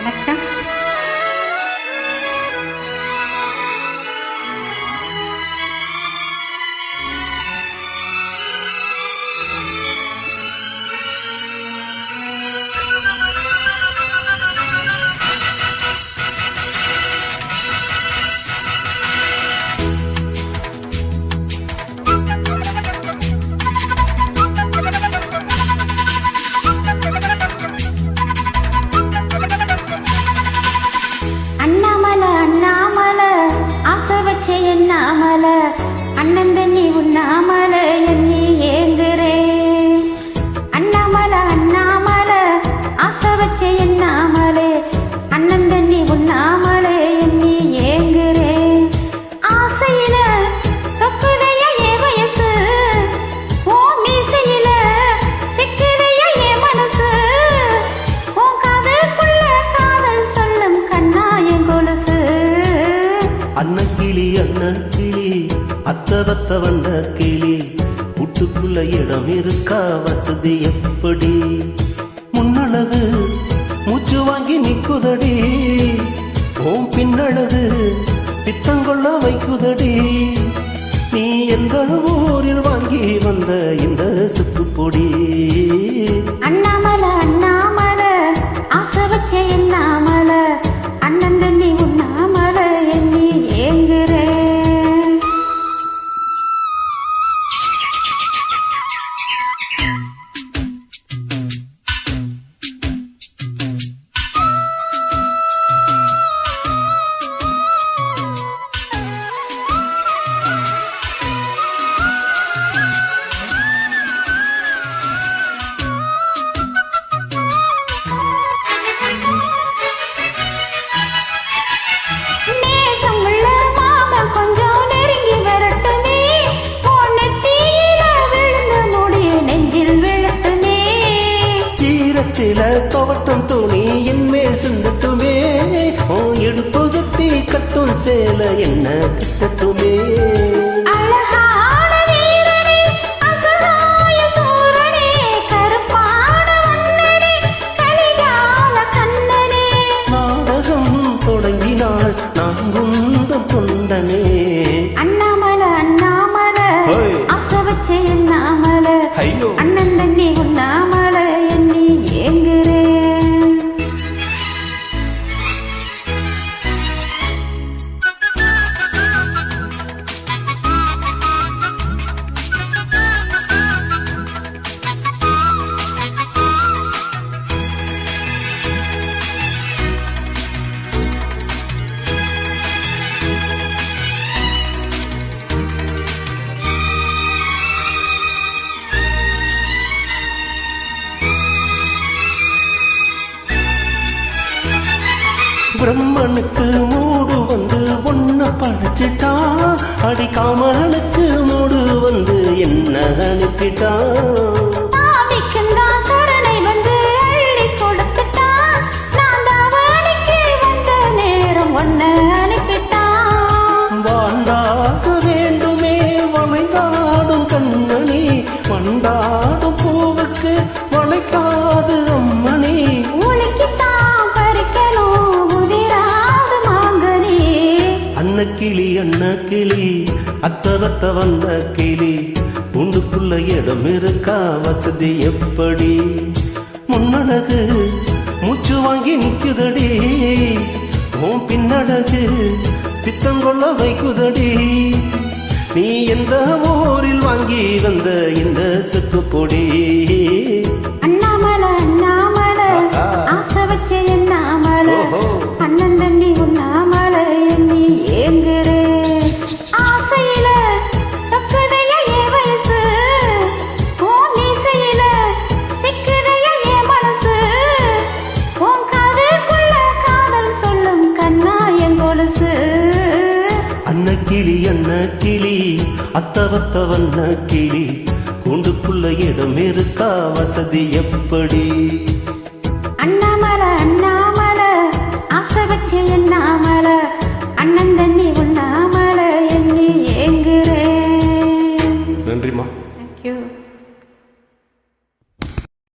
வணக்கம். அண்ணன் தண்ணி உண்ணாமல எண்ணி ஏங்குறே அண்ணாமல அண்ணாமல ஆசை வச்ச எண்ணாமலே அண்ணன் தண்ணி உண்ணாமல எண்ணி ஏங்குறே ஆசையில சொக்குதைய ஏ வயசு ஓ மீசையில சிக்குதைய ஏ மனசு ஓ காதுக்குள்ள காதல் சொல்லும் கண்ணா என் கொலுசு அன்னக்கிளி அத்தவத்த வந்த கிளி வீட்டுக்குள்ள இடம் இருக்கா வசதி எப்படி முன்னழகு மூச்சு வாங்கி நிக்குதடி ஓம் பின்னழகு பித்தங்கொள்ள வைக்குதடி நீ எந்த ஊரில் வாங்கி வந்த இந்த சுக்குப்பொடி அண்ணாமல அண்ணாமல ஆசை வச்ச எண்ணாமல அண்ணன் தண்ணி உண்ணாமல எண்ணி ஏங்குறே தோட்டம் துணி என் மேல் சிந்தட்டுமே ஓ எடுப்பு சுத்தி கட்டும் சேல என்ன கட்டட்டுமே நாடகம் தொடங்கினாள் நான் குந்தம் கொண்டனே அண்ணாமல அண்ணாமல ஆசை வச்ச எண்ணாமல அண்ணன் தண்ணி உண்ணாமல எண்ணி ஏங்குறே பிரம்மனுக்கு மூடு வந்து ஒன்ன படைச்சிட்டா அடி காமனுக்கு மூடு வந்து என்ன அனுப்பிட்டா வாழ்ந்தாக வேண்டுமே வளைந்தாடும் கண்ணனி வந்தாடும் பூவுக்கு வளைக்காது அம்மணி கிளி அண்ண கிளி அத்தவத்த வந்த கிளி உண்டுக்குள்ள இடம் இருக்கா வசதி எப்படி முன்னழகு மூச்சு வாங்கி நிக்குதடி உன் பின்னழகு பித்தங்கொள்ள வைக்குதடி நீ எந்த ஊரில் வாங்கி வந்த இந்த சுக்குப்பொடி அண்ணாமல அண்ணாமல ஆசை வச்ச எண்ணாமல அண்ணன் தண்ணி உண்ணாமல எண்ணி ஏங்குறே ஆசையில சொக்குதைய ஏ வயசு ஓ மீசையில சிக்குதைய ஏ மனசு உன் காதுக்குள்ள காதல் சொல்லும் கண்ணா என் கொலுசு அன்னக்கிளி அத்தவத்த வந்த கிளி கூண்டுக்குள்ள இடம் இருக்கா வசதி எப்படி அண்ணாமல அண்ணாமல ஆசை வச்ச எண்ணாமல